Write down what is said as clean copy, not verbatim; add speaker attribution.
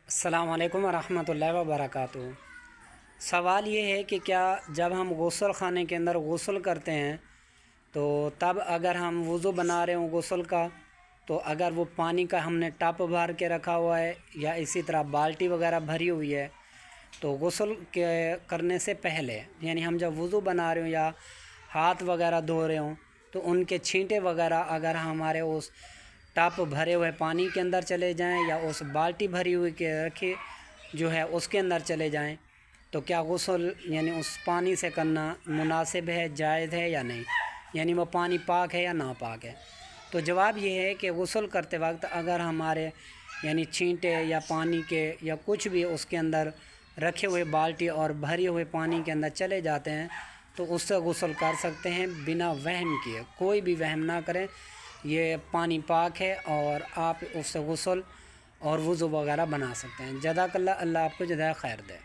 Speaker 1: السلام علیکم ورحمۃ اللہ وبرکاتہ۔ سوال یہ ہے کہ کیا جب ہم غسل خانے کے اندر غسل کرتے ہیں تو تب اگر ہم وضو بنا رہے ہوں غسل کا، تو اگر وہ پانی کا ہم نے ٹپ بھر کے رکھا ہوا ہے یا اسی طرح بالٹی وغیرہ بھری ہوئی ہے، تو غسل کے کرنے سے پہلے یعنی ہم جب وضو بنا رہے ہوں یا ہاتھ وغیرہ دھو رہے ہوں تو ان کے چھینٹے وغیرہ اگر ہمارے اس ٹپ بھرے ہوئے پانی کے اندر چلے جائیں یا اس بالٹی بھری ہوئی کے رکھی جو ہے اس کے اندر چلے جائیں، تو کیا غسل یعنی اس پانی سے کرنا مناسب ہے، جائز ہے یا نہیں، یعنی وہ پانی پاک ہے یا ناپاک ہے؟ تو جواب یہ ہے کہ غسل کرتے وقت اگر ہمارے یعنی چھینٹے یا پانی کے یا کچھ بھی اس کے اندر رکھے ہوئے بالٹی اور بھری ہوئے پانی کے اندر چلے جاتے ہیں تو اس سے غسل کر سکتے ہیں بنا وہم کیے۔ کوئی بھی وہم نہ کریں، یہ پانی پاک ہے اور آپ اس سے غسل اور وضو وغیرہ بنا سکتے ہیں۔ جزاک اللہ، اللہ آپ کو جزائے خیر دے۔